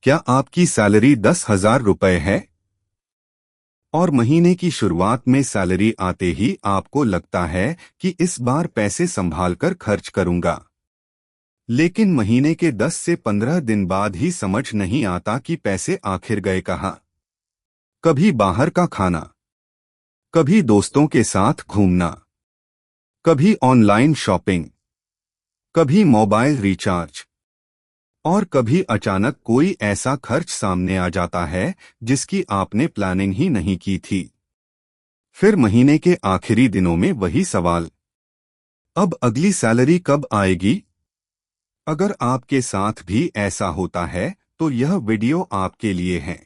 क्या आपकी सैलरी 10,000 रुपए है और महीने की शुरुआत में सैलरी आते ही आपको लगता है कि इस बार पैसे संभाल कर खर्च करूंगा, लेकिन महीने के 10 से 15 दिन बाद ही समझ नहीं आता कि पैसे आखिर गए कहाँ। कभी बाहर का खाना, कभी दोस्तों के साथ घूमना, कभी ऑनलाइन शॉपिंग, कभी मोबाइल रिचार्ज और कभी अचानक कोई ऐसा खर्च सामने आ जाता है जिसकी आपने प्लानिंग ही नहीं की थी। फिर महीने के आखिरी दिनों में वही सवाल, अब अगली सैलरी कब आएगी? अगर आपके साथ भी ऐसा होता है तो यह वीडियो आपके लिए है,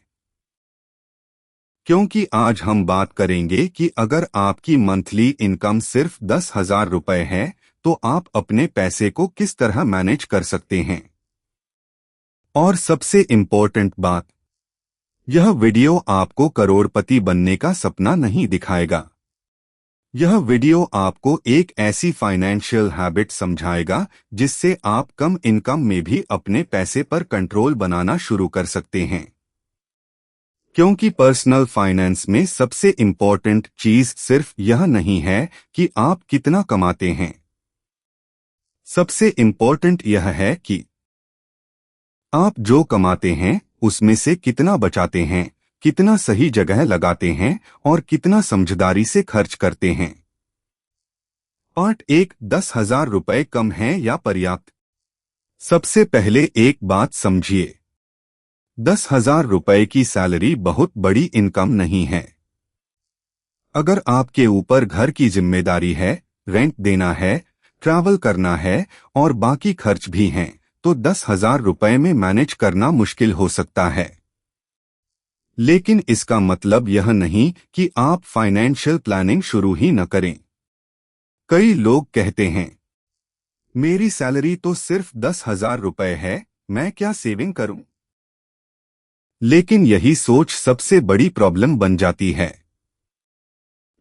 क्योंकि आज हम बात करेंगे कि अगर आपकी मंथली इनकम सिर्फ 10,000 रुपए है तो आप अपने पैसे को किस तरह मैनेज कर सकते हैं। और सबसे इम्पोर्टेंट बात, यह वीडियो आपको करोड़पति बनने का सपना नहीं दिखाएगा। यह वीडियो आपको एक ऐसी फाइनेंशियल हैबिट समझाएगा जिससे आप कम इनकम में भी अपने पैसे पर कंट्रोल बनाना शुरू कर सकते हैं। क्योंकि पर्सनल फाइनेंस में सबसे इम्पोर्टेंट चीज सिर्फ यह नहीं है कि आप कितना कमाते हैं। सबसे इम्पोर्टेंट यह है कि आप जो कमाते हैं उसमें से कितना बचाते हैं, कितना सही जगह लगाते हैं और कितना समझदारी से खर्च करते हैं। पार्ट 1, 10,000 रुपए कम है या पर्याप्त। सबसे पहले एक बात समझिए, 10,000 रुपए की सैलरी बहुत बड़ी इनकम नहीं है। अगर आपके ऊपर घर की जिम्मेदारी है, रेंट देना है, ट्रैवल करना है और बाकी खर्च भी हैं, तो 10,000 रुपए में मैनेज करना मुश्किल हो सकता है। लेकिन इसका मतलब यह नहीं कि आप फाइनेंशियल प्लानिंग शुरू ही न करें। कई लोग कहते हैं, मेरी सैलरी तो सिर्फ 10,000 रुपए है, मैं क्या सेविंग करूं? लेकिन यही सोच सबसे बड़ी प्रॉब्लम बन जाती है,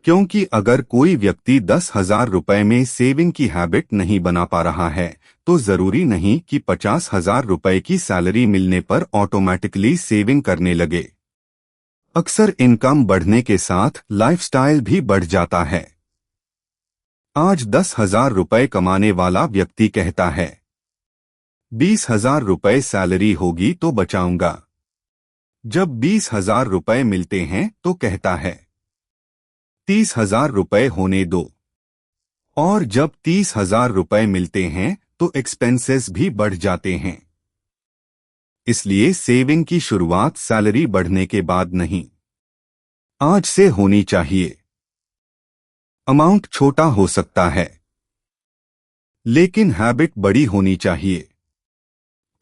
क्योंकि अगर कोई व्यक्ति 10,000 रुपए में सेविंग की हैबिट नहीं बना पा रहा है तो जरूरी नहीं कि 50,000 रुपए की सैलरी मिलने पर ऑटोमेटिकली सेविंग करने लगे। अक्सर इनकम बढ़ने के साथ लाइफस्टाइल भी बढ़ जाता है। आज 10,000 रुपए कमाने वाला व्यक्ति कहता है, 20,000 रुपए सैलरी होगी तो बचाऊंगा। जब 20,000 रुपए मिलते हैं तो कहता है, 30,000 रुपए होने दो। और जब 30,000 रुपए मिलते हैं तो एक्सपेंसेस भी बढ़ जाते हैं। इसलिए सेविंग की शुरुआत सैलरी बढ़ने के बाद नहीं, आज से होनी चाहिए। अमाउंट छोटा हो सकता है, लेकिन हैबिट बड़ी होनी चाहिए।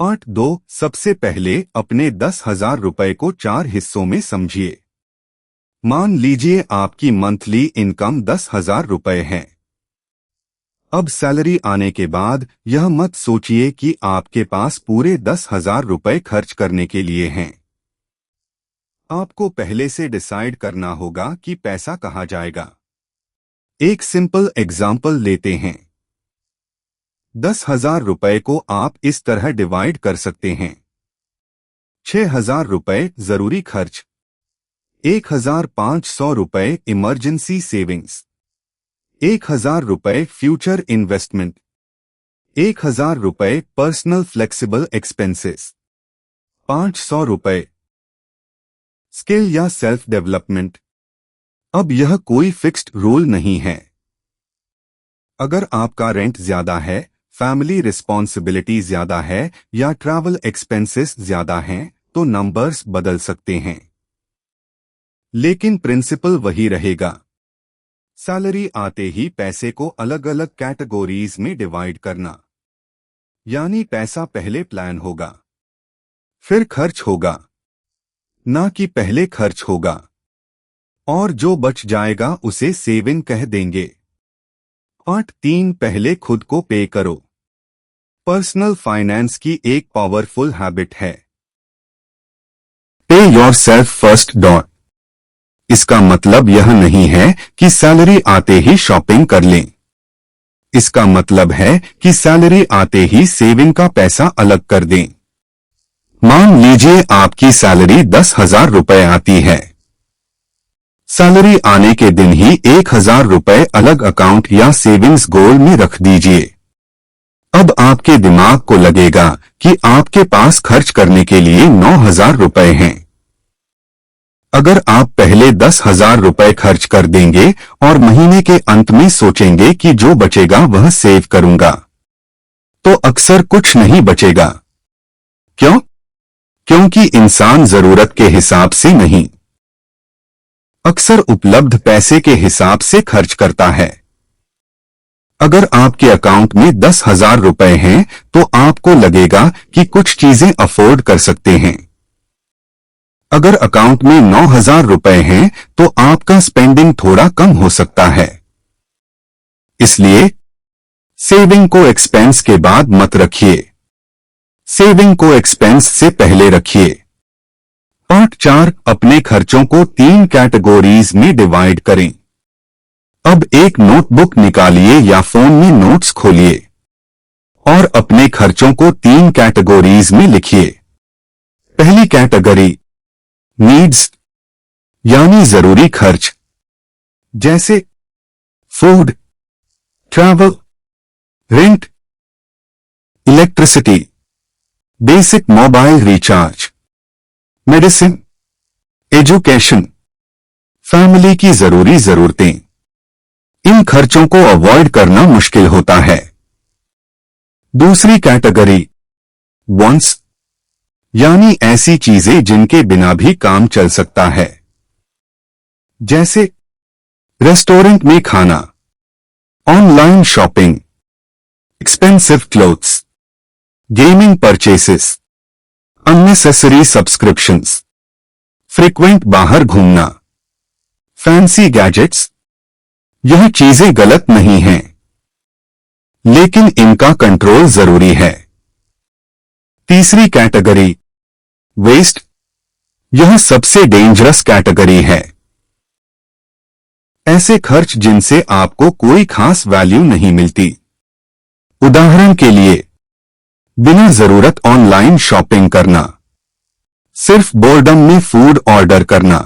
पार्ट 2, सबसे पहले अपने 10,000 रुपए को 4 हिस्सों में समझिए। मान लीजिए आपकी मंथली इनकम 10,000 रुपए है। अब सैलरी आने के बाद यह मत सोचिए कि आपके पास पूरे 10,000 रुपए खर्च करने के लिए हैं। आपको पहले से डिसाइड करना होगा कि पैसा कहाँ जाएगा। एक सिंपल एग्जाम्पल लेते हैं। 10,000 रुपए को आप इस तरह डिवाइड कर सकते हैं। 6,000 रुपए जरूरी खर्च, 1,500 रुपए इमरजेंसी सेविंग्स, 1,000 रुपए फ्यूचर इन्वेस्टमेंट, 1,000 रुपए पर्सनल फ्लेक्सिबल एक्सपेंसेस, 500 रुपए स्किल या सेल्फ डेवलपमेंट। अब यह कोई फिक्स्ड रूल नहीं है। अगर आपका रेंट ज्यादा है, फैमिली रिस्पॉन्सिबिलिटी ज्यादा है या ट्रैवल एक्सपेंसेस ज्यादा हैं, तो नंबर्स बदल सकते हैं, लेकिन प्रिंसिपल वही रहेगा। सैलरी आते ही पैसे को अलग अलग कैटेगरीज में डिवाइड करना, यानी पैसा पहले प्लान होगा, फिर खर्च होगा, ना कि पहले खर्च होगा, और जो बच जाएगा उसे सेविंग कह देंगे। पार्ट 3, पहले खुद को पे करो। पर्सनल फाइनेंस की एक पावरफुल हैबिट है, पे योरसेल्फ फर्स्ट। इसका मतलब यह नहीं है कि सैलरी आते ही शॉपिंग कर लें। इसका मतलब है कि सैलरी आते ही सेविंग का पैसा अलग कर दें। मान लीजिए आपकी सैलरी 10,000 रुपए आती है। सैलरी आने के दिन ही 1,000 रुपए अलग अकाउंट या सेविंग्स गोल में रख दीजिए। अब आपके दिमाग को लगेगा कि आपके पास खर्च करने के लिए 9,000 रुपए हैं। अगर आप पहले 10,000 रुपए खर्च कर देंगे और महीने के अंत में सोचेंगे कि जो बचेगा वह सेव करूंगा, तो अक्सर कुछ नहीं बचेगा। क्यों? क्योंकि इंसान जरूरत के हिसाब से नहीं, अक्सर उपलब्ध पैसे के हिसाब से खर्च करता है। अगर आपके अकाउंट में 10,000 रुपए हैं तो आपको लगेगा कि कुछ चीजें अफोर्ड कर सकते हैं। अगर अकाउंट में 9,000 रुपए हैं तो आपका स्पेंडिंग थोड़ा कम हो सकता है। इसलिए सेविंग को एक्सपेंस के बाद मत रखिए, सेविंग को एक्सपेंस से पहले रखिए। पार्ट 4, अपने खर्चों को 3 कैटेगरीज में डिवाइड करें। अब एक नोटबुक निकालिए या फोन में नोट्स खोलिए और अपने खर्चों को 3 कैटेगरीज में लिखिए। पहली कैटेगरी नीड्स यानी जरूरी खर्च, जैसे food, travel, rent, electricity, basic mobile recharge, medicine, education, family की जरूरी जरूरतें। इन खर्चों को अवॉइड करना मुश्किल होता है। दूसरी कैटेगरी वांट्स यानी ऐसी चीजें जिनके बिना भी काम चल सकता है, जैसे रेस्टोरेंट में खाना, online shopping, expensive clothes, gaming purchases, unnecessary subscriptions, frequent बाहर घूमना, फैंसी गैजेट्स। यह चीजें गलत नहीं हैं, लेकिन इनका कंट्रोल जरूरी है। तीसरी कैटेगरी वेस्ट, यह सबसे डेंजरस कैटेगरी है। ऐसे खर्च जिनसे आपको कोई खास वैल्यू नहीं मिलती। उदाहरण के लिए बिना जरूरत ऑनलाइन शॉपिंग करना, सिर्फ बोर्डम में फूड ऑर्डर करना,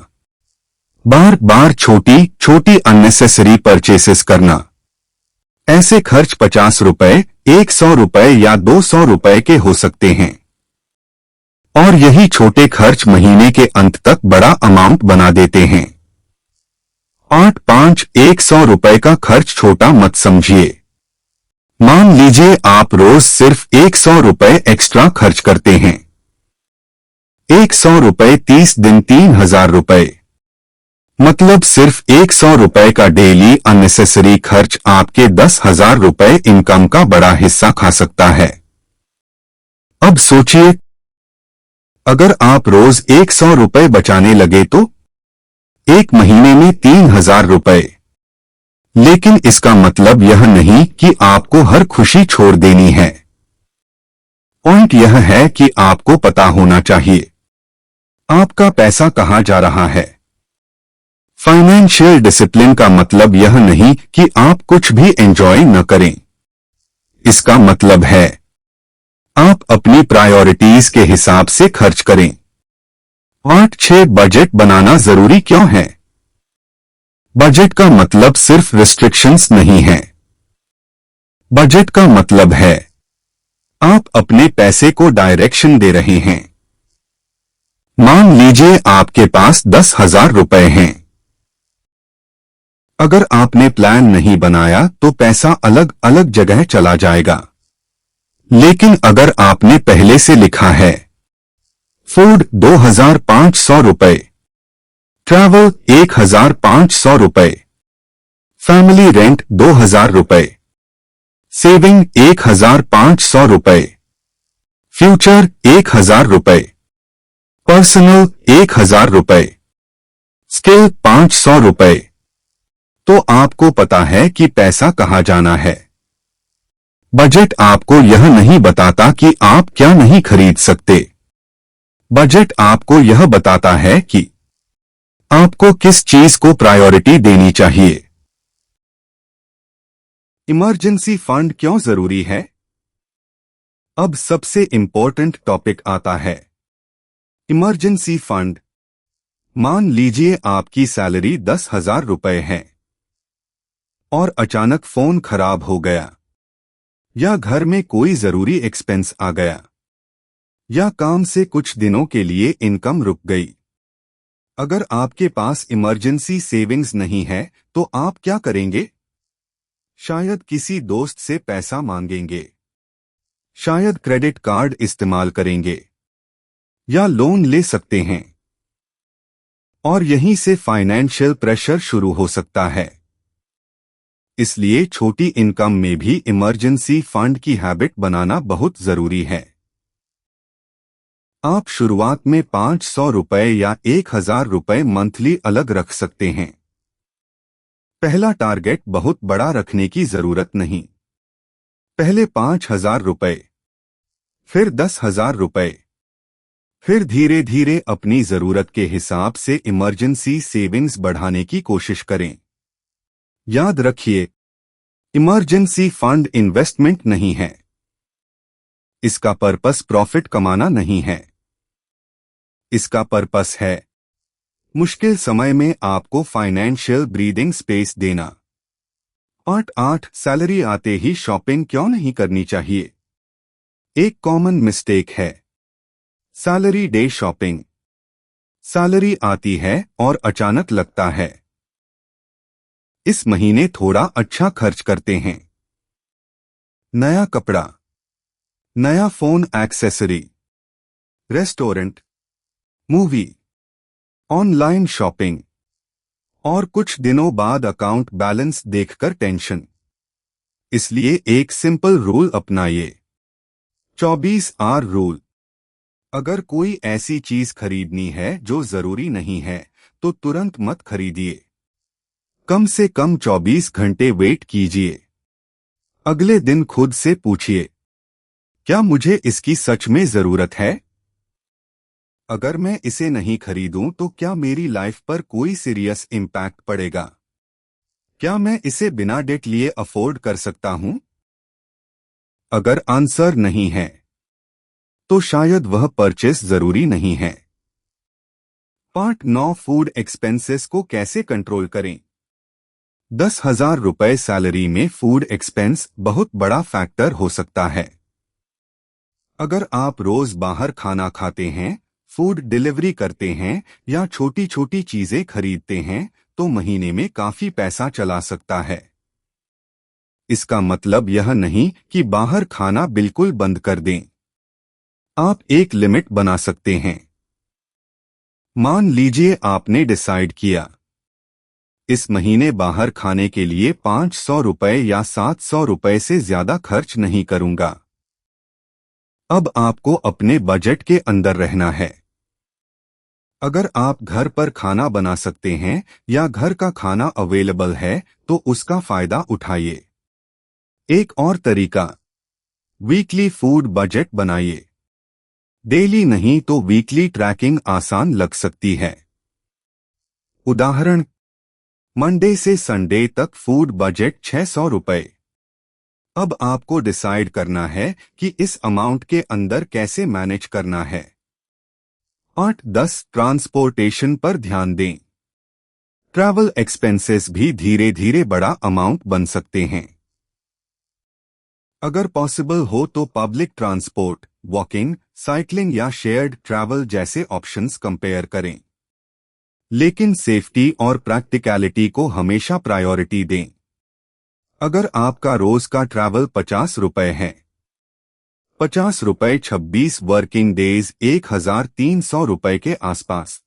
बार बार छोटी छोटी अननेसेसरी परचेसेस करना। ऐसे खर्च 50 रुपए, 100 रुपए या 200 रुपए के हो सकते हैं, और यही छोटे खर्च महीने के अंत तक बड़ा अमाउंट बना देते हैं। 8-5 100 रुपए का खर्च छोटा मत समझिए। मान लीजिए आप रोज सिर्फ 100 रुपए एक्स्ट्रा खर्च करते हैं। 100 रुपए 30 दिन 3,000 रुपए, मतलब सिर्फ 100 रुपए का डेली अननेसेसरी खर्च आपके 10,000 रुपए इनकम का बड़ा हिस्सा खा सकता है। अब सोचिए, अगर आप रोज 100 रुपए बचाने लगे तो एक महीने में 3,000 रुपए। लेकिन इसका मतलब यह नहीं कि आपको हर खुशी छोड़ देनी है। पॉइंट यह है कि आपको पता होना चाहिए आपका पैसा कहां जा रहा है। फाइनेंशियल डिसिप्लिन का मतलब यह नहीं कि आप कुछ भी एंजॉय न करें। इसका मतलब है आप अपनी प्रायोरिटीज के हिसाब से खर्च करें। 8-6 बजट बनाना जरूरी क्यों है? बजट का मतलब सिर्फ रिस्ट्रिक्शंस नहीं है। बजट का मतलब है आप अपने पैसे को डायरेक्शन दे रहे हैं। मान लीजिए आपके पास 10,000 रुपए हैं। अगर आपने प्लान नहीं बनाया तो पैसा अलग अलग जगह चला जाएगा। लेकिन अगर आपने पहले से लिखा है फूड 2,500 रुपए, ट्रैवल 1,500 रुपए, फैमिली रेंट 2,000 रुपए, सेविंग 1,500 रुपए, फ्यूचर 1,000 रुपए, पर्सनल 1,000 रुपए, स्किल 500 रुपए, तो आपको पता है कि पैसा कहां जाना है। बजट आपको यह नहीं बताता कि आप क्या नहीं खरीद सकते। बजट आपको यह बताता है कि आपको किस चीज को प्रायोरिटी देनी चाहिए। इमरजेंसी फंड क्यों जरूरी है? अब सबसे इंपॉर्टेंट टॉपिक आता है। Emergency fund. मान लीजिए आपकी सैलरी 10,000 रुपए है और अचानक फोन खराब हो गया, या घर में कोई जरूरी एक्सपेंस आ गया, या काम से कुछ दिनों के लिए इनकम रुक गई। अगर आपके पास इमरजेंसी सेविंग्स नहीं है तो आप क्या करेंगे? शायद किसी दोस्त से पैसा मांगेंगे, शायद क्रेडिट कार्ड इस्तेमाल करेंगे, या लोन ले सकते हैं। और यहीं से फाइनेंशियल प्रेशर शुरू हो सकता है। इसलिए छोटी इनकम में भी इमरजेंसी फंड की हैबिट बनाना बहुत जरूरी है। आप शुरुआत में 500 रुपए या 1,000 रुपए मंथली अलग रख सकते हैं। पहला टारगेट बहुत बड़ा रखने की जरूरत नहीं। पहले 5,000 रुपए, फिर 10,000 रुपए, फिर धीरे धीरे अपनी जरूरत के हिसाब से इमरजेंसी सेविंग्स बढ़ाने की कोशिश करें। याद रखिए, इमरजेंसी फंड इन्वेस्टमेंट नहीं है। इसका पर्पस प्रॉफिट कमाना नहीं है। इसका पर्पस है मुश्किल समय में आपको फाइनेंशियल ब्रीदिंग स्पेस देना। 8 सैलरी आते ही शॉपिंग क्यों नहीं करनी चाहिए? एक कॉमन मिस्टेक है सैलरी डे शॉपिंग। सैलरी आती है और अचानक लगता है इस महीने थोड़ा अच्छा खर्च करते हैं। नया कपड़ा, नया phone accessory, restaurant, movie, online shopping, और कुछ दिनों बाद अकाउंट बैलेंस देखकर टेंशन। इसलिए एक सिंपल रूल अपनाइए, 24 आवर रूल। अगर कोई ऐसी चीज खरीदनी है जो जरूरी नहीं है तो तुरंत मत खरीदिए। कम से कम 24 घंटे वेट कीजिए। अगले दिन खुद से पूछिए, क्या मुझे इसकी सच में जरूरत है? अगर मैं इसे नहीं खरीदूं तो क्या मेरी लाइफ पर कोई सीरियस इम्पैक्ट पड़ेगा? क्या मैं इसे बिना डेट लिए अफोर्ड कर सकता हूं? अगर आंसर नहीं है तो शायद वह परचेस जरूरी नहीं है। पार्ट 9, फूड एक्सपेंसेस को कैसे कंट्रोल करें। 10,000 रुपए सैलरी में फूड एक्सपेंस बहुत बड़ा फैक्टर हो सकता है। अगर आप रोज बाहर खाना खाते हैं, फूड डिलीवरी करते हैं या छोटी छोटी चीजें खरीदते हैं तो महीने में काफी पैसा चला सकता है। इसका मतलब यह नहीं कि बाहर खाना बिल्कुल बंद कर दें। आप एक लिमिट बना सकते हैं। मान लीजिए आपने डिसाइड किया इस महीने बाहर खाने के लिए 500 रुपए या 700 रुपए से ज्यादा खर्च नहीं करूंगा। अब आपको अपने बजट के अंदर रहना है। अगर आप घर पर खाना बना सकते हैं या घर का खाना अवेलेबल है तो उसका फायदा उठाइए। एक और तरीका, वीकली फूड बजट बनाइए। डेली नहीं तो वीकली ट्रैकिंग आसान लग सकती है। उदाहरण, मंडे से संडे तक फूड बजट 600 रुपए। अब आपको डिसाइड करना है कि इस अमाउंट के अंदर कैसे मैनेज करना है। 8-10 ट्रांसपोर्टेशन पर ध्यान दें। ट्रैवल एक्सपेंसेस भी धीरे धीरे बड़ा अमाउंट बन सकते हैं। अगर पॉसिबल हो तो पब्लिक ट्रांसपोर्ट, वॉकिंग, साइकिलिंग या शेयर्ड ट्रैवल जैसे ऑप्शंस कंपेयर करें। लेकिन सेफ्टी और प्रैक्टिकलिटी को हमेशा प्रायोरिटी दें। अगर आपका रोज का ट्रैवल 50 रुपए है, 50 रुपए 26 वर्किंग डेज 1,300 रुपए के आसपास।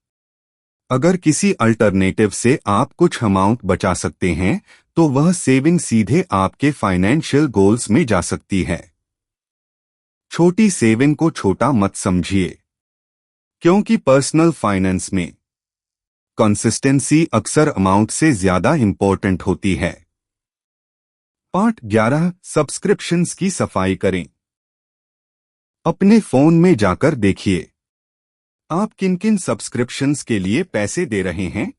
अगर किसी अल्टरनेटिव से आप कुछ अमाउंट बचा सकते हैं तो वह सेविंग सीधे आपके फाइनेंशियल गोल्स में जा सकती है। छोटी सेविंग को छोटा मत समझिए, क्योंकि पर्सनल फाइनेंस में कंसिस्टेंसी अक्सर अमाउंट से ज्यादा इंपॉर्टेंट होती है। पार्ट 11, सब्सक्रिप्शंस की सफाई करें। अपने फोन में जाकर देखिए आप किन किन सब्सक्रिप्शंस के लिए पैसे दे रहे हैं।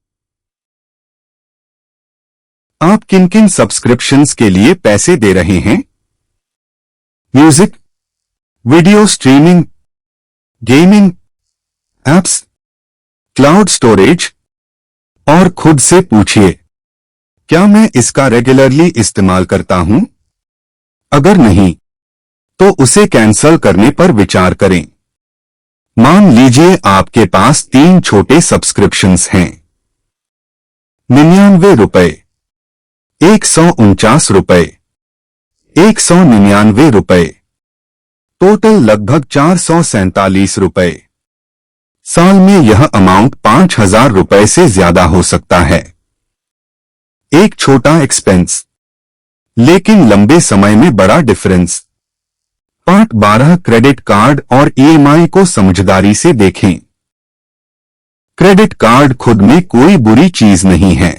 आप किन किन सब्सक्रिप्शंस के लिए पैसे दे रहे हैं? Music, video streaming, gaming, apps, cloud storage, और खुद से पूछिए, क्या मैं इसका रेगुलरली इस्तेमाल करता हूं? अगर नहीं, तो उसे कैंसल करने पर विचार करें। मान लीजिए आपके पास 3 छोटे सब्सक्रिप्शंस हैं। 99 रुपए, 149 रुपए, 199 रुपए, टोटल लगभग 447 रुपए। साल में यह अमाउंट 5,000 रुपए से ज्यादा हो सकता है। एक छोटा एक्सपेंस, लेकिन लंबे समय में बड़ा डिफरेंस। पार्ट 12, क्रेडिट कार्ड और ईएमआई को समझदारी से देखें। क्रेडिट कार्ड खुद में कोई बुरी चीज नहीं है,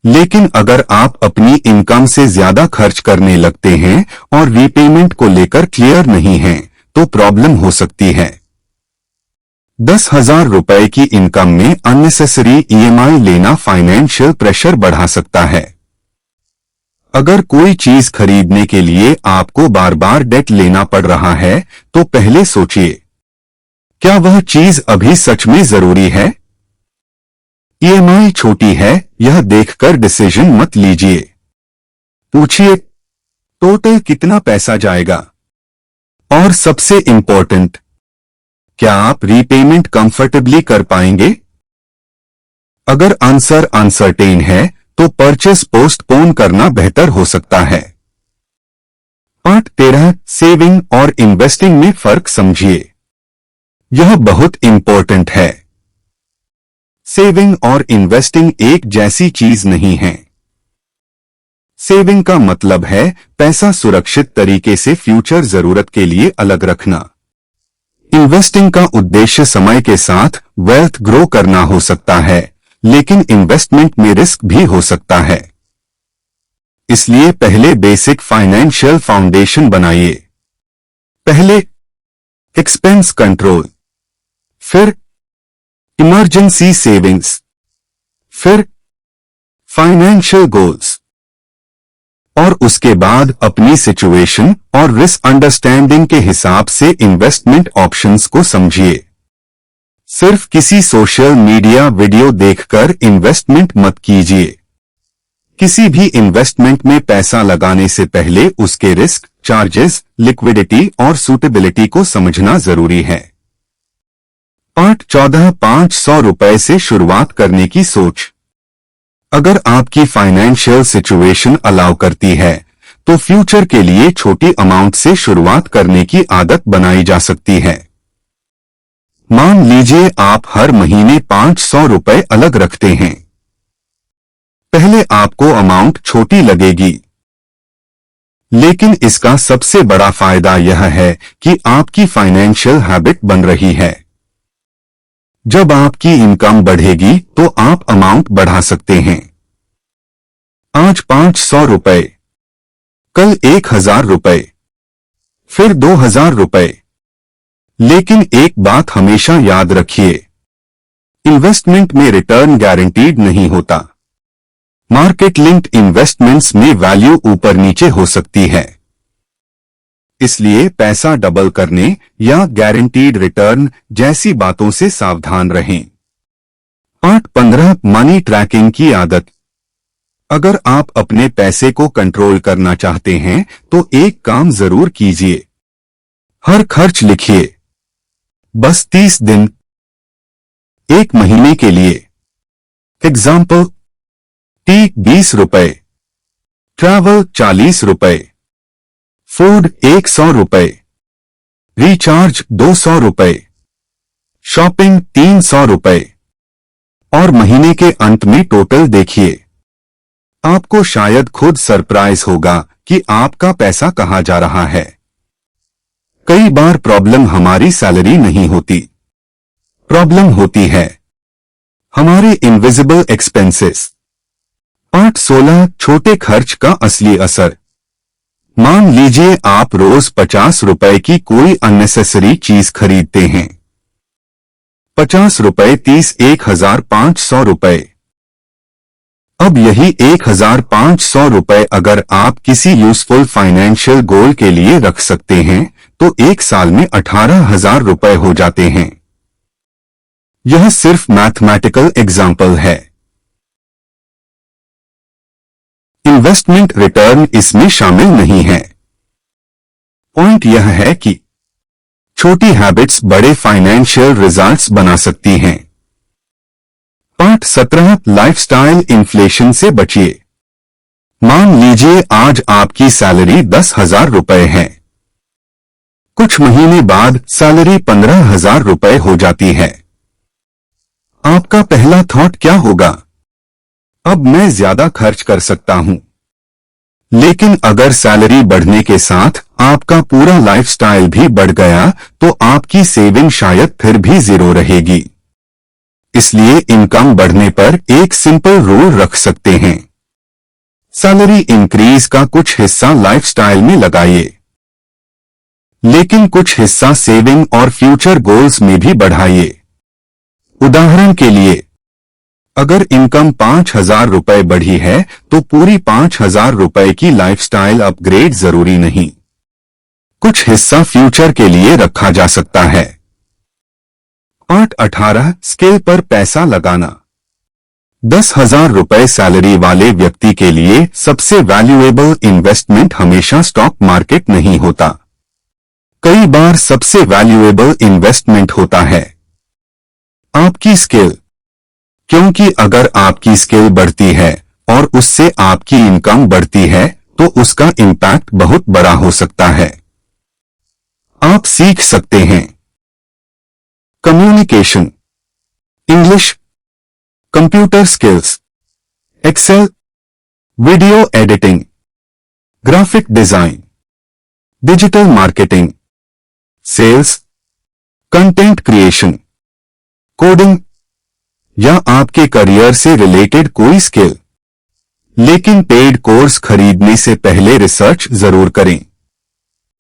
लेकिन अगर आप अपनी इनकम से ज्यादा खर्च करने लगते हैं और रीपेमेंट को लेकर क्लियर नहीं हैं, तो प्रॉब्लम हो सकती है। 10,000 रुपए की इनकम में अननेसेसरी ईएमआई लेना फाइनेंशियल प्रेशर बढ़ा सकता है। अगर कोई चीज खरीदने के लिए आपको बार बार डेट लेना पड़ रहा है, तो पहले सोचिए, क्या वह चीज अभी सच में जरूरी है? ईएमआई छोटी है, यह देखकर डिसीजन मत लीजिए। पूछिए, टोटल कितना पैसा जाएगा? और सबसे इंपॉर्टेंट, क्या आप रीपेमेंट कंफर्टेबली कर पाएंगे? अगर आंसर अनसर्टेन है, तो परचेस पोस्टपोन करना बेहतर हो सकता है। पार्ट 13, सेविंग और इन्वेस्टिंग में फर्क समझिए। यह बहुत इंपॉर्टेंट है। सेविंग और इन्वेस्टिंग एक जैसी चीज नहीं है। सेविंग का मतलब है पैसा सुरक्षित तरीके से फ्यूचर जरूरत के लिए अलग रखना। इन्वेस्टिंग का उद्देश्य समय के साथ वेल्थ ग्रो करना हो सकता है, लेकिन इन्वेस्टमेंट में रिस्क भी हो सकता है। इसलिए पहले बेसिक फाइनेंशियल फाउंडेशन बनाइए। पहले एक्सपेंस कंट्रोल, फिर इमरजेंसी सेविंग्स, फिर फाइनेंशियल गोल्स, और उसके बाद अपनी सिचुएशन और रिस्क अंडरस्टैंडिंग के हिसाब से इन्वेस्टमेंट ऑप्शंस को समझिए। सिर्फ किसी सोशल मीडिया वीडियो देखकर इन्वेस्टमेंट मत कीजिए। किसी भी इन्वेस्टमेंट में पैसा लगाने से पहले उसके रिस्क, चार्जेस, लिक्विडिटी और सूटेबिलिटी को समझना जरूरी है। पार्ट 14, 500 रुपए से शुरुआत करने की सोच। अगर आपकी फाइनेंशियल सिचुएशन अलाउ करती है, तो फ्यूचर के लिए छोटी अमाउंट से शुरुआत करने की आदत बनाई जा सकती है। मान लीजिए आप हर महीने 500 रुपए अलग रखते हैं। पहले आपको अमाउंट छोटी लगेगी, लेकिन इसका सबसे बड़ा फायदा यह है कि आपकी फाइनेंशियल हैबिट बन रही है। जब आपकी इनकम बढ़ेगी, तो आप अमाउंट बढ़ा सकते हैं। आज 500 रुपए, कल 1,000 रुपए, फिर 2,000 रुपए। लेकिन एक बात हमेशा याद रखिए, इन्वेस्टमेंट में रिटर्न गारंटीड नहीं होता। मार्केट लिंक्ड इन्वेस्टमेंट्स में वैल्यू ऊपर नीचे हो सकती है। इसलिए पैसा डबल करने या गारंटीड रिटर्न जैसी बातों से सावधान रहें। पार्ट 15, मनी ट्रैकिंग की आदत। अगर आप अपने पैसे को कंट्रोल करना चाहते हैं, तो एक काम जरूर कीजिए, हर खर्च लिखिए। बस 30 दिन, 1 महीने के लिए। एग्जाम्पल, टी 20 रुपए, ट्रैवल 40 रुपए, फूड 100 रुपए, रिचार्ज 200 रुपए, शॉपिंग 300 रुपए, और महीने के अंत में टोटल देखिए। आपको शायद खुद सरप्राइज होगा कि आपका पैसा कहां जा रहा है। कई बार प्रॉब्लम हमारी सैलरी नहीं होती, प्रॉब्लम होती है हमारे इनविजिबल एक्सपेंसेस। पार्ट 16, छोटे खर्च का असली असर। मान लीजिए आप रोज 50 रुपए की कोई अननेसेसरी चीज खरीदते हैं। 50 रुपए 30, 1,500 रुपए। अब यही 1,500 रुपए अगर आप किसी यूजफुल फाइनेंशियल गोल के लिए रख सकते हैं, तो एक साल में 18,000 रुपए हो जाते हैं। यह सिर्फ मैथमेटिकल एग्जाम्पल है। इन्वेस्टमेंट रिटर्न इसमें शामिल नहीं है। पॉइंट यह है कि छोटी हैबिट्स बड़े फाइनेंशियल रिजल्ट्स बना सकती हैं। पार्ट 17 लाइफस्टाइल इन्फ्लेशन से बचिए। मान लीजिए आज आपकी सैलरी 10,000 रुपए है। कुछ महीने बाद सैलरी 15,000 रुपए हो जाती है। आपका पहला थॉट क्या होगा? अब मैं ज्यादा खर्च कर सकता हूं। लेकिन अगर सैलरी बढ़ने के साथ आपका पूरा लाइफस्टाइल भी बढ़ गया तो आपकी सेविंग शायद फिर भी जीरो रहेगी। इसलिए इनकम बढ़ने पर एक सिंपल रूल रख सकते हैं। सैलरी इंक्रीज का कुछ हिस्सा लाइफस्टाइल में लगाइए, लेकिन कुछ हिस्सा सेविंग और फ्यूचर गोल्स में भी बढ़ाइए। उदाहरण के लिए, अगर इनकम 5,000 रुपए बढ़ी है तो पूरी 5,000 रुपए की लाइफस्टाइल अपग्रेड जरूरी नहीं। कुछ हिस्सा फ्यूचर के लिए रखा जा सकता है। पार्ट 18 स्किल पर पैसा लगाना। 10,000 रुपए सैलरी वाले व्यक्ति के लिए सबसे वैल्यूएबल इन्वेस्टमेंट हमेशा स्टॉक मार्केट नहीं होता। कई बार सबसे वैल्यूएबल इन्वेस्टमेंट होता है आपकी स्किल, क्योंकि अगर आपकी स्किल बढ़ती है और उससे आपकी इनकम बढ़ती है तो उसका इम्पैक्ट बहुत बड़ा हो सकता है। आप सीख सकते हैं communication, English, computer skills, Excel, video editing, graphic design, digital marketing, sales, content creation, coding या आपके करियर से रिलेटेड कोई स्किल। लेकिन पेड कोर्स खरीदने से पहले रिसर्च जरूर करें।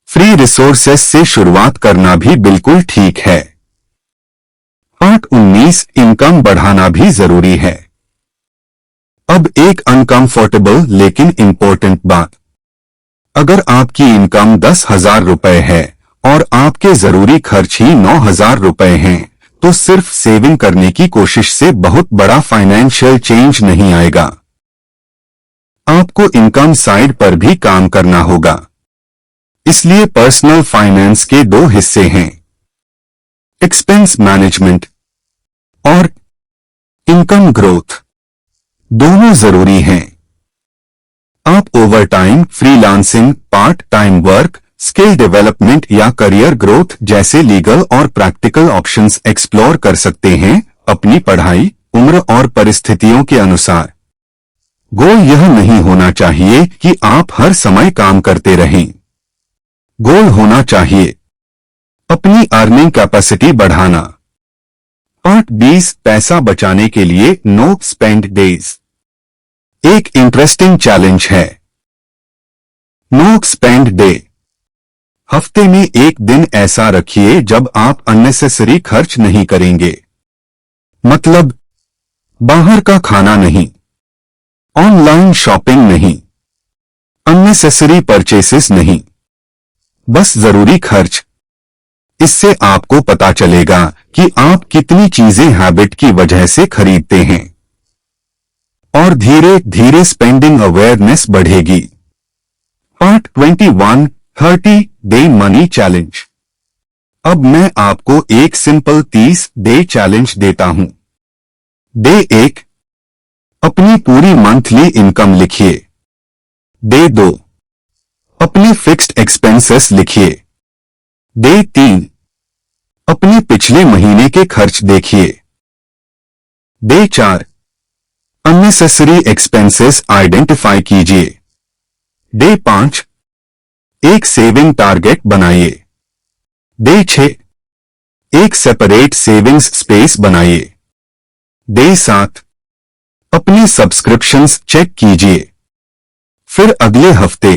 फ्री रिसोर्सेस से शुरुआत करना भी बिल्कुल ठीक है। पार्ट 19 इनकम बढ़ाना भी जरूरी है। अब एक अनकंफर्टेबल लेकिन इंपॉर्टेंट बात। अगर आपकी इनकम 10,000 रुपए है और आपके जरूरी खर्च ही 9,000 रुपए हैं तो सिर्फ सेविंग करने की कोशिश से बहुत बड़ा फाइनेंशियल चेंज नहीं आएगा। आपको इनकम साइड पर भी काम करना होगा। इसलिए पर्सनल फाइनेंस के दो हिस्से हैं, एक्सपेंस मैनेजमेंट और इनकम ग्रोथ। दोनों जरूरी हैं। आप overtime, freelancing, part time work, skill development या करियर ग्रोथ जैसे लीगल और प्रैक्टिकल ऑप्शंस एक्सप्लोर कर सकते हैं अपनी पढ़ाई, उम्र और परिस्थितियों के अनुसार। गोल यह नहीं होना चाहिए कि आप हर समय काम करते रहें। गोल होना चाहिए अपनी अर्निंग कैपेसिटी बढ़ाना। पार्ट 20 पैसा बचाने के लिए नो स्पेंड डेज। एक इंटरेस्टिंग चैलेंज है नो स्पेंड डे। हफ्ते में एक दिन ऐसा रखिए जब आप अननेसेसरी खर्च नहीं करेंगे। मतलब बाहर का खाना नहीं, ऑनलाइन शॉपिंग नहीं, अननेसेसरी परचेसेस नहीं, बस जरूरी खर्च। इससे आपको पता चलेगा कि आप कितनी चीजें हैबिट की वजह से खरीदते हैं और धीरे धीरे स्पेंडिंग अवेयरनेस बढ़ेगी। Part 21 30 day money challenge. अब मैं आपको एक सिंपल 30 डे चैलेंज देता हूं। डे 1 अपनी पूरी मंथली इनकम लिखिए। डे 2 अपने फिक्स्ड एक्सपेंसेस लिखिए। डे 3 अपने पिछले महीने के खर्च देखिए। डे 4 अननेसेसरी एक्सपेंसेस आइडेंटिफाई कीजिए। डे 5 एक सेविंग टारगेट बनाइए। डे 6 एक सेपरेट सेविंग्स स्पेस बनाइए। डे 7 अपने सब्सक्रिप्शंस चेक कीजिए। फिर अगले हफ्ते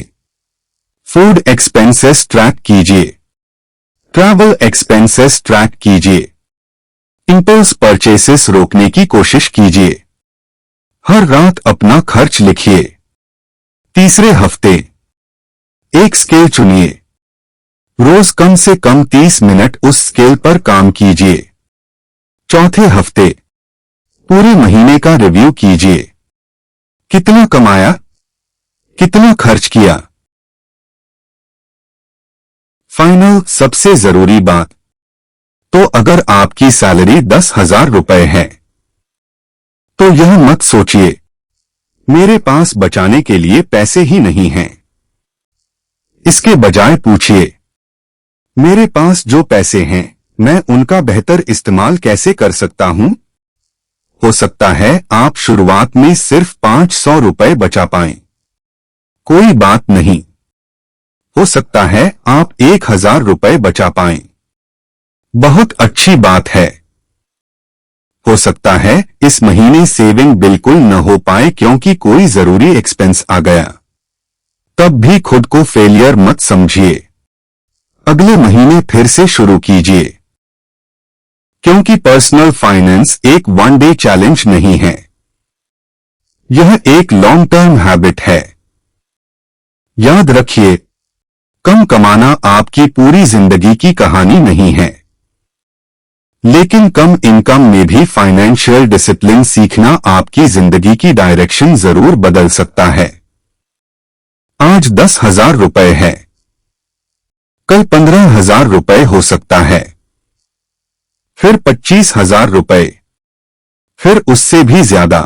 फूड एक्सपेंसेस ट्रैक कीजिए, ट्रैवल एक्सपेंसेस ट्रैक कीजिए, इंपल्स परचेसेस रोकने की कोशिश कीजिए। हर रात अपना खर्च लिखिए। तीसरे हफ्ते एक स्किल चुनिए। रोज कम से कम 30 मिनट उस स्किल पर काम कीजिए। चौथे हफ्ते पूरे महीने का रिव्यू कीजिए। कितना कमाया, कितना खर्च किया। फाइनल सबसे जरूरी बात, तो अगर आपकी सैलरी 10,000 रुपए है तो यह मत सोचिए मेरे पास बचाने के लिए पैसे ही नहीं हैं। इसके बजाय पूछिए मेरे पास जो पैसे हैं मैं उनका बेहतर इस्तेमाल कैसे कर सकता हूं। हो सकता है आप शुरुआत में सिर्फ 500 रुपए बचा पाएं। कोई बात नहीं, हो सकता है आप 1,000 रुपए बचा पाएं। बहुत अच्छी बात है। हो सकता है इस महीने सेविंग बिल्कुल न हो पाए क्योंकि कोई जरूरी एक्सपेंस आ गया। तब भी खुद को फेलियर मत समझिए। अगले महीने फिर से शुरू कीजिए, क्योंकि पर्सनल फाइनेंस एक वन डे चैलेंज नहीं है, यह एक लॉन्ग टर्म हैबिट है। याद रखिए, कम कमाना आपकी पूरी जिंदगी की कहानी नहीं है, लेकिन कम इनकम में भी फाइनेंशियल डिसिप्लिन सीखना आपकी जिंदगी की डायरेक्शन जरूर बदल सकता है। आज 10,000 रुपए है, कल 15,000 रुपए हो सकता है, फिर 25,000 रुपए, फिर उससे भी ज्यादा।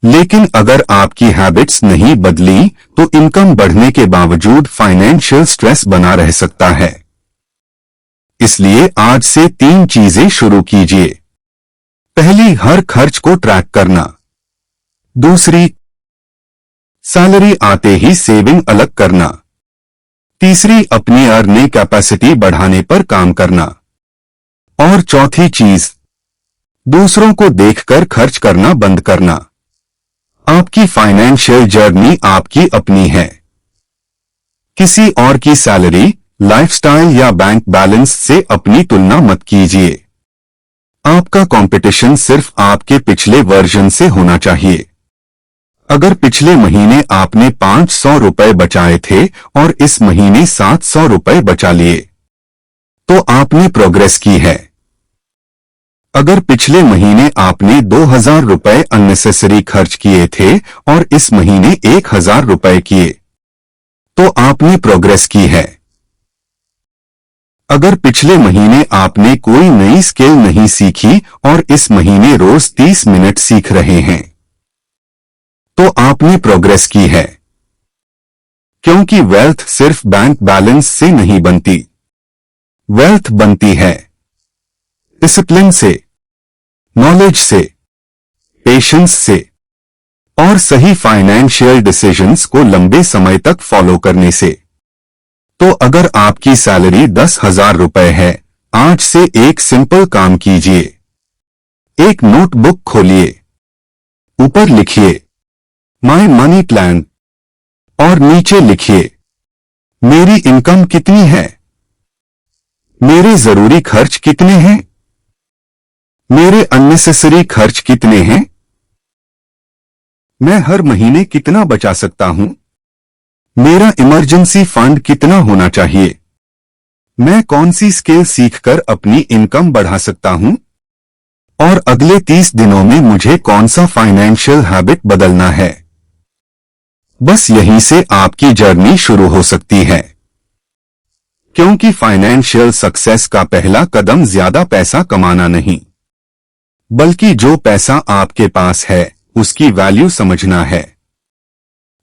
लेकिन अगर आपकी हैबिट्स नहीं बदली तो इनकम बढ़ने के बावजूद फाइनेंशियल स्ट्रेस बना रह सकता है। इसलिए आज से 3 चीजें शुरू कीजिए। पहली, हर खर्च को ट्रैक करना। दूसरी, सैलरी आते ही सेविंग अलग करना। तीसरी, अपनी अर्निंग कैपेसिटी बढ़ाने पर काम करना। और चौथी चीज, दूसरों को देखकर खर्च करना बंद करना। आपकी फाइनेंशियल जर्नी आपकी अपनी है। किसी और की सैलरी, लाइफस्टाइल या बैंक बैलेंस से अपनी तुलना मत कीजिए। आपका कंपटीशन सिर्फ आपके पिछले वर्जन से होना चाहिए। अगर पिछले महीने आपने 500 रुपए बचाए थे और इस महीने 700 रुपए बचा लिए, तो आपने प्रोग्रेस की है। अगर पिछले महीने आपने 2,000 रुपए अननेसेसरी खर्च किए थे और इस महीने 1,000 रुपए किए, तो आपने प्रोग्रेस की है। अगर पिछले महीने आपने कोई नई स्किल नहीं सीखी और इस महीने रोज 30 मिनट सीख रहे हैं, तो आपने प्रोग्रेस की है। क्योंकि वेल्थ सिर्फ बैंक बैलेंस से नहीं बनती, वेल्थ बनती है डिसिप्लिन से, नॉलेज से, पेशेंस से और सही फाइनेंशियल डिसीजंस को लंबे समय तक फॉलो करने से। तो अगर आपकी सैलरी 10,000 रुपए है, आज से एक सिंपल काम कीजिए। एक नोटबुक खोलिए, ऊपर लिखिए माय मनी प्लान और नीचे लिखिए मेरी इनकम कितनी है, मेरे जरूरी खर्च कितने हैं, मेरे अननेसेसरी खर्च कितने हैं, मैं हर महीने कितना बचा सकता हूं, मेरा इमरजेंसी फंड कितना होना चाहिए, मैं कौन सी स्किल सीखकर अपनी इनकम बढ़ा सकता हूं और अगले 30 दिनों में मुझे कौन सा फाइनेंशियल हैबिट बदलना है। बस यहीं से आपकी जर्नी शुरू हो सकती है। क्योंकि फाइनेंशियल सक्सेस का पहला कदम ज्यादा पैसा कमाना नहीं, बल्कि जो पैसा आपके पास है उसकी वैल्यू समझना है।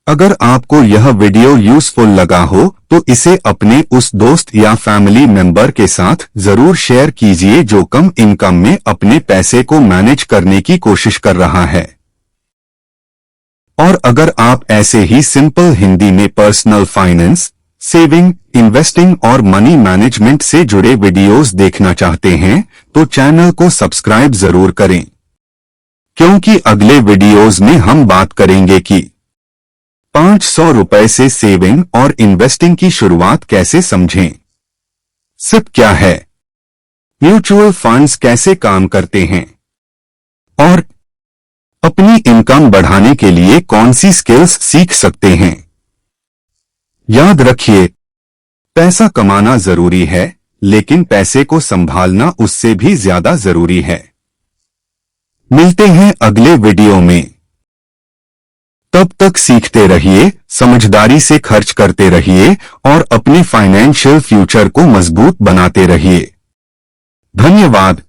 अगर आपको यह वीडियो यूजफुल लगा हो तो इसे अपने उस दोस्त या फैमिली मेंबर के साथ जरूर शेयर कीजिए जो कम इनकम में अपने पैसे को मैनेज करने की कोशिश कर रहा है। और अगर आप ऐसे ही सिंपल हिंदी में पर्सनल फाइनेंस, सेविंग, इन्वेस्टिंग और मनी मैनेजमेंट से जुड़े वीडियोस देखना चाहते हैं तो चैनल को सब्सक्राइब जरूर करें, क्योंकि अगले वीडियोस में हम बात करेंगे कि 500 रुपए से सेविंग और इन्वेस्टिंग की शुरुआत कैसे समझें, सिप क्या है, म्यूचुअल फंड्स कैसे काम करते हैं और अपनी इनकम बढ़ाने के लिए कौन सी स्किल्स सीख सकते हैं। याद रखिए, पैसा कमाना जरूरी है, लेकिन पैसे को संभालना उससे भी ज्यादा जरूरी है। मिलते हैं अगले वीडियो में। तब तक सीखते रहिए, समझदारी से खर्च करते रहिए और अपने फाइनेंशियल फ्यूचर को मजबूत बनाते रहिए। धन्यवाद।